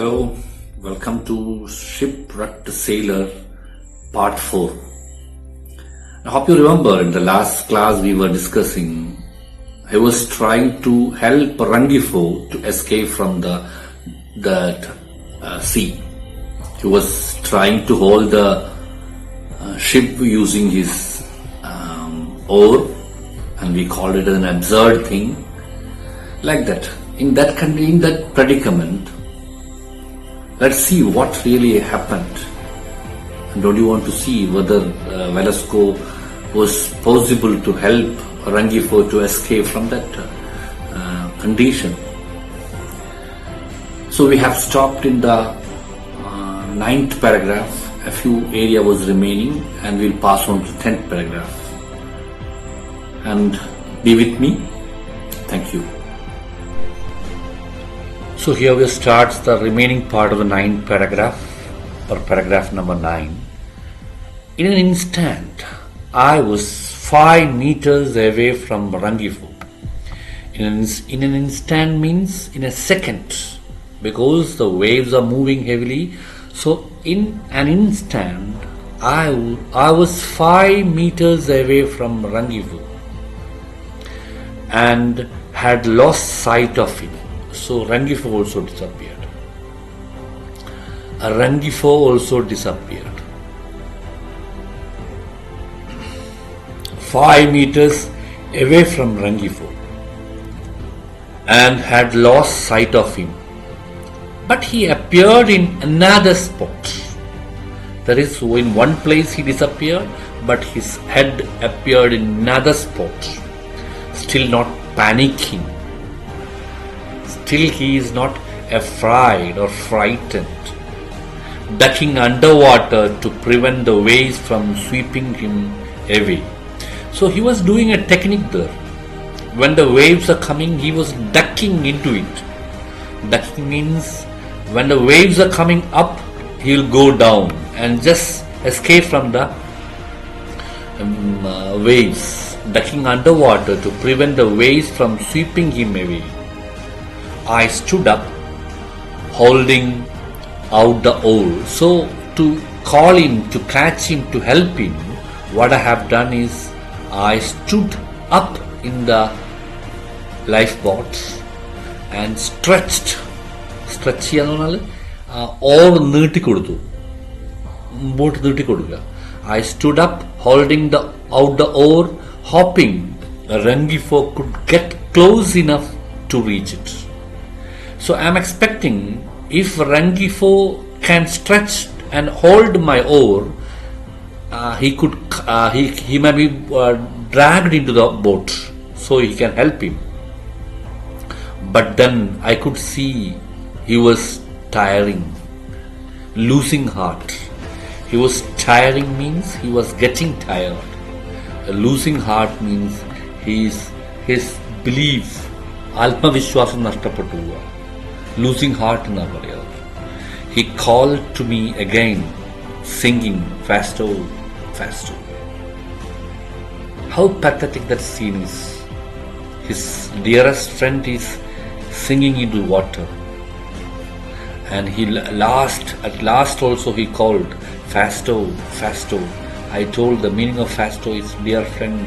Hello, welcome to Shipwrecked Sailor Part 4. I hope you remember in the last class we were discussing he was trying to help Rangifo to escape from that sea. He was trying to hold the ship using his oar, and we called it an absurd thing like that. In that predicament, let's see what really happened. And don't you want to see whether Velasco was possible to help Rangifo to escape from that condition? So we have stopped in the ninth paragraph. A few area was remaining, and we'll pass on to 10th paragraph. And be with me. Thank you. So here we start the remaining part of the ninth paragraph, or paragraph number 9. In an instant, I was 5 meters away from Rangifo. In an instant means in a second, because the waves are moving heavily. So in an instant, I was 5 meters away from Rangifo and had lost sight of him. So Rangifo also disappeared. 5 meters away from Rangifo and had lost sight of him. But he appeared in another spot. That is, in one place he disappeared, but his head appeared in another spot. Still not panicking. Still he is not afraid or frightened, ducking underwater to prevent the waves from sweeping him away. So he was doing a technique there. When the waves are coming, he was ducking into it. Ducking means when the waves are coming up, he will go down and just escape from the waves, ducking underwater to prevent the waves from sweeping him away. I stood up, holding out the oar. So to call him, to catch him, to help him, what I have done is I stood up in the lifeboat and stretched or I stood up holding out the oar, hoping Rangifo could get close enough to reach it. So I am expecting if Rangifo can stretch and hold my oar, he may be dragged into the boat, so he can help him. But then I could see he was tiring, losing heart. He was tiring means he was getting tired. Losing heart means his belief, Alpavishwasam nashtappattu. Losing heart na parayadu. He called to me again, singing, "Fasto, fasto." How pathetic that scene is. His dearest friend is singing into water. And at last also he called, "Fasto, fasto." I told the meaning of fasto is dear friend,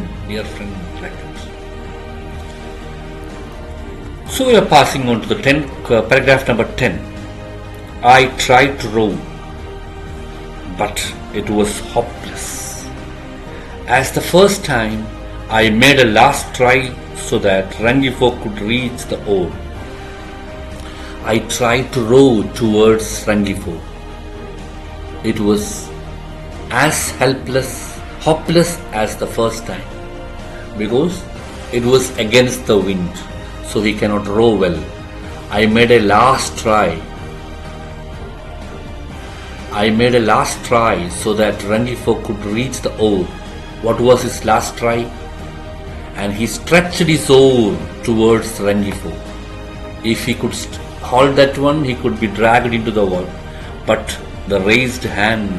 like that. So we are passing on to the paragraph number 10. I tried to row, but it was hopeless. As the first time, I made a last try so that Rangifo could reach the oar. I tried to row towards Rangifo. It was as hopeless as the first time, because it was against the wind, so he cannot row well. I made a last try so that Rangifo could reach the oar. What was his last try? And he stretched his oar towards Rangifo. If he could hold that one, he could be dragged into the water. But the raised hand,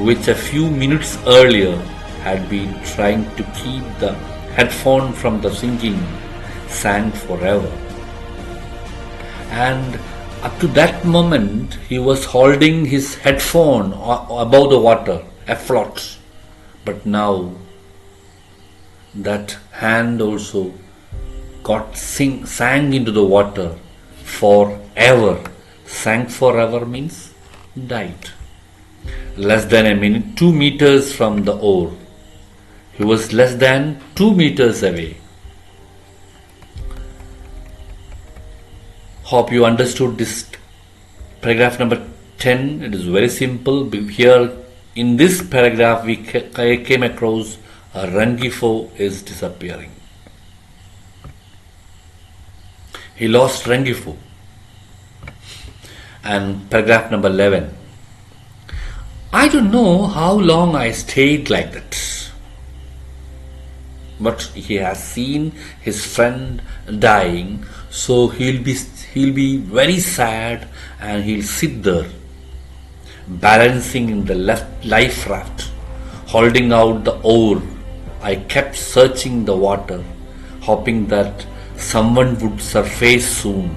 which a few minutes earlier had been trying to keep the headphone from the sinking, sank forever. And Up to that moment, he was holding his headphone above the water, afloat. But now, that hand also sank into the water forever. Sank forever means died. Less than a minute, 2 meters from the oar. He was less than 2 meters away. Hope you understood this paragraph number 10. It is very simple. Here in this paragraph we came across Rengifo is disappearing. He lost Rengifo. And paragraph number 11. I don't know how long I stayed like that. But he has seen his friend dying, so he'll be very sad, and he'll sit there balancing in the life raft, holding out the oar. I kept searching the water, hoping that someone would surface soon.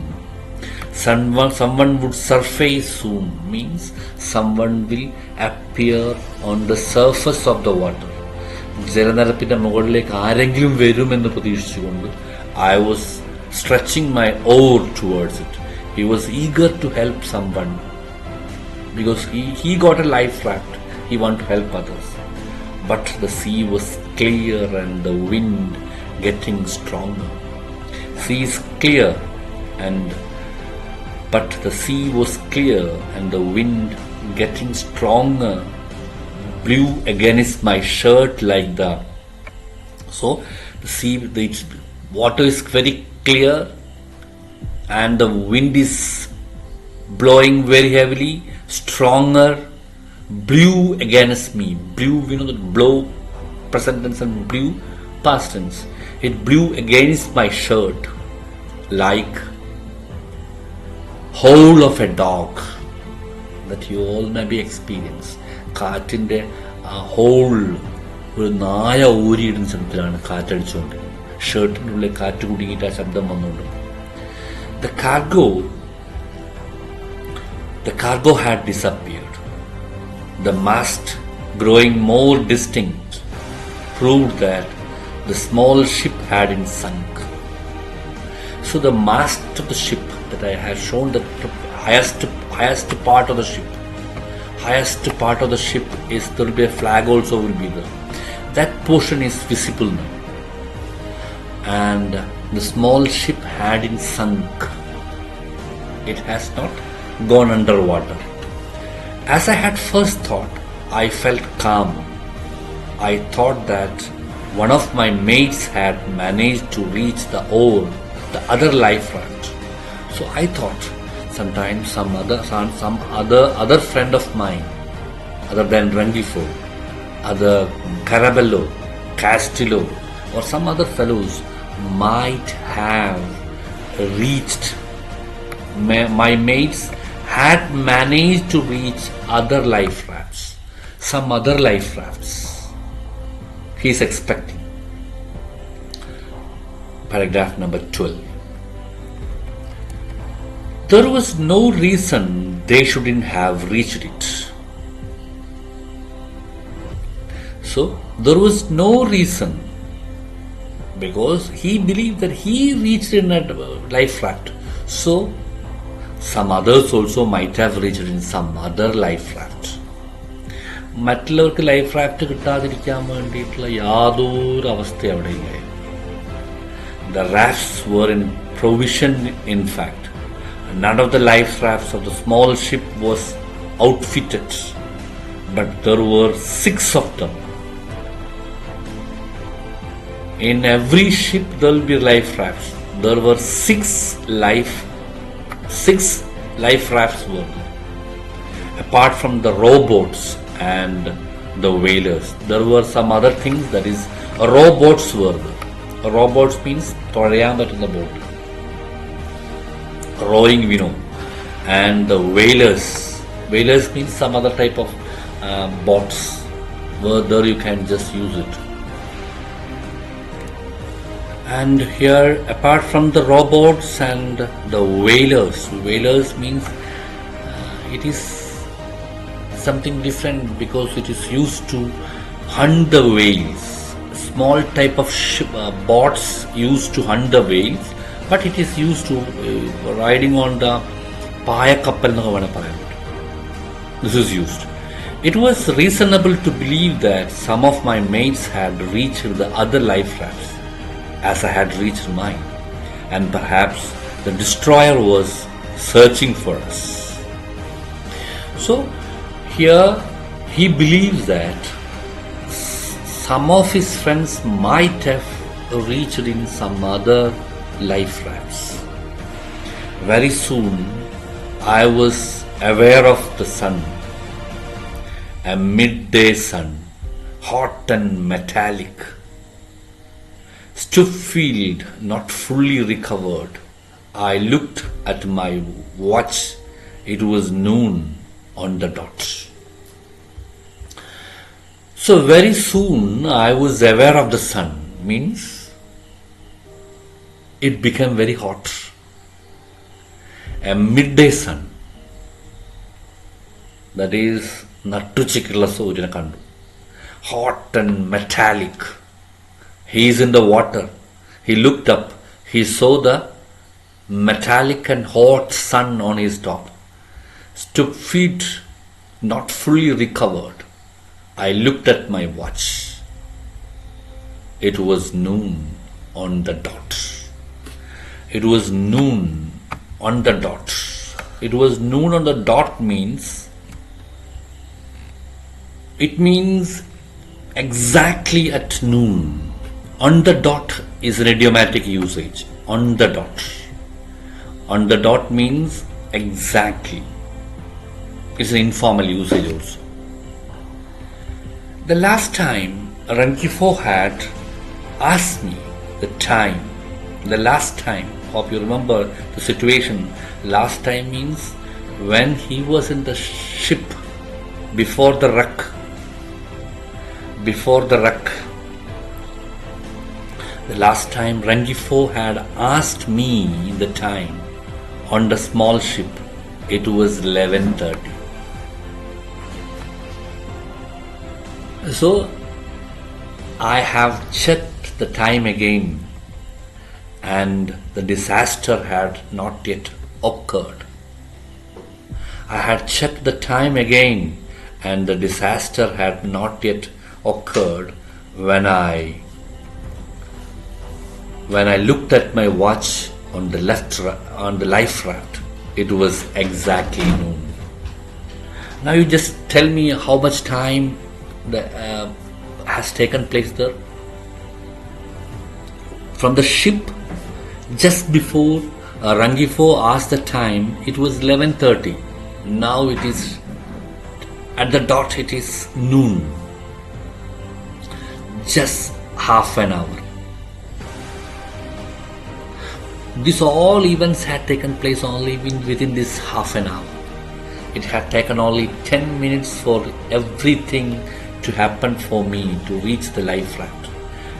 Someone would surface soon means someone will appear on the surface of the water. ജലനിരപ്പിന്റെ മുകളിലേക്ക് ആരെങ്കിലും വരുമെന്ന് പ്രതീക്ഷിച്ചുകൊണ്ട് I was stretching my oar towards it. He was eager to help someone because he got a life raft. He wanted to help others. But the sea was clear and the wind getting stronger. Sea is clear but the sea was clear and the wind getting stronger blew against my shirt like that. So the water is very clear and the wind is blowing very heavily, stronger, blew against me. Blew, the blow, present tense, and blew, past tense. It blew against my shirt like howl of a dog that you all maybe experience. കാറ്റിൻ്റെ ആ whole ഒരു നായ ഊരിയിടുന്ന ശബ്ദത്തിലാണ് കാറ്റടിച്ചുകൊണ്ട് ഷർട്ടിൻ്റെ ഉള്ളിൽ കാറ്റ് കുടുങ്ങിയിട്ട് ആ ശബ്ദം വന്നുകൊണ്ട്. The cargo had disappeared. The mast, growing more distinct, proved that the small ship hadn't sunk. So the mast of the ship that I have shown, the highest part of the ship, is, there will be a flag also will be there. That portion is visible now. And the small ship hadn't sunk. It has not gone underwater. As I had first thought, I felt calm. I thought that one of my mates had managed to reach the other life raft. So I thought sometimes some other friend of mine, other than Rengifo, other Carabello, Castillo, or some other fellows might have reached. My mates had managed to reach other life rafts, some other life rafts. He is expecting. Paragraph number 12. There was no reason they shouldn't have reached it. So, there was no reason because he believed that he reached in a life raft. So, some others also might have reached in some other life raft. മറ്റുള്ളവർക്ക് life raft കിട്ടാതിരിക്കാൻ വേണ്ടിയിട്ടുള്ള യാതൊരു അവസ്ഥ അവിടെ ഇല്ല. The rafts were in provision, in fact. None of the life rafts of the small ship was outfitted, but there were 6 of them. In every ship there will be life rafts. There were 6 life rafts were there. Apart from the rowboats and the whalers, there were some other things, that is, rowboats were there. Rowboats means തുഴയാൻ പറ്റുന്ന boat. Rowing, and the whalers means some other type of boats where there you can just use it. And here, apart from the robots and the whalers means it is something different because it is used to hunt the whales. Small type of boats used to hunt the whales, but it is used to riding on the paya kappal ennu vena parayan. This is used. It was reasonable to believe that some of my mates had reached the other life rafts as I had reached mine, and perhaps the destroyer was searching for us. So here he believes that some of his friends might have reached in some other life rafts. Very soon I was aware of the sun, a midday sun, hot and metallic. Stupfield, not fully recovered. I looked at my watch. It was noon on the dot. So very soon I was aware of the sun, means it became very hot. A midday sun. That is nattu chikilla sojana kandu. Hot and metallic. He is in the water. He looked up. He saw the metallic and hot sun on his top. Stupid, not fully recovered. I looked at my watch. It was noon on the dot. It was noon on the dot. It was noon on the dot means it means exactly at noon. On the dot is an idiomatic usage. On the dot. On the dot means exactly. It's an informal usage also. The last time Rangifo had asked me the time, hope you remember the situation. Last time means when he was in the ship before the wreck. The last time Rangifo had asked me the time on the small ship, it was 11:30. So I have checked the time again, and the disaster had not yet occurred. I had checked the time again, and the disaster had not yet occurred when I looked at my watch on the life raft. It was exactly noon. Now you just tell me how much time has taken place there. From the ship, just before Rangifo asked the time, it was 11:30. Now it is at the dot. It is noon. Just half an hour. These all events had taken place only within this half an hour. It had taken only 10 minutes for everything to happen for me to reach the life raft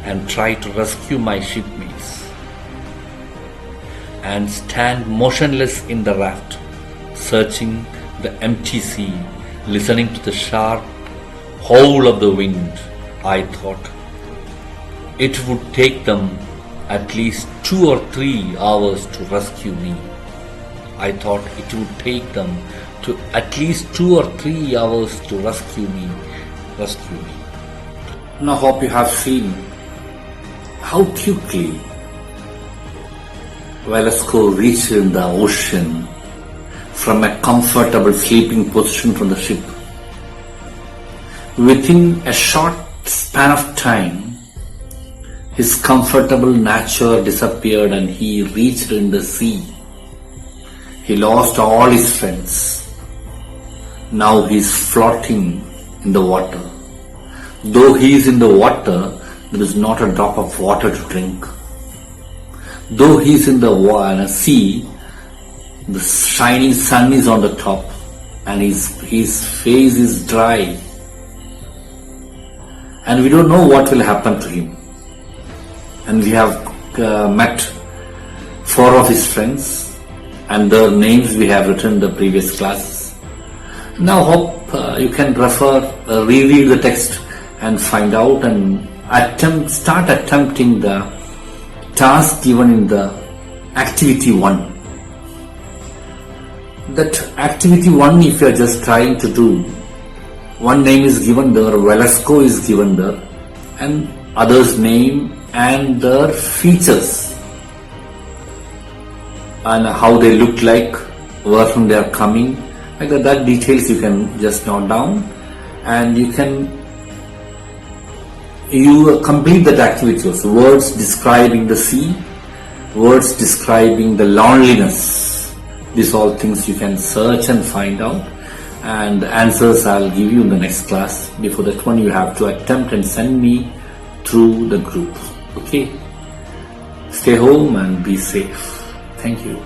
and try to rescue my shipmates and stand motionless in the raft, searching the empty sea, listening to the sharp howl of the wind. I thought it would take them at least 2 or 3 hours to rescue me. I thought it would take them to at least 2 or 3 hours to rescue me. Now hope you have seen how quickly Velasco reached in the ocean from a comfortable sleeping position from the ship. Within a short span of time, his comfortable nature disappeared and he reached in the sea. He lost all his friends. Now he is floating in the water. Though he is in the water, there is not a drop of water to drink. Though he is in the sea, the shining sun is on the top and his face is dry. And we don't know what will happen to him. And we have met 4 of his friends, and their names we have written in the previous classes. Now hope you can reread the text and find out and start attempting the task given in the activity 1. That activity 1, if you are just trying to do, one name is given there, Velasco is given there, and others' name and their features and how they look like, where from they are coming, like that details you can just note down, and you complete that activity also. Words describing the sea, words describing the loneliness. These all things you can search and find out, and the answers I'll give you in the next class. Before that one, you have to attempt and send me through the group. Okay? Stay home and be safe. Thank you.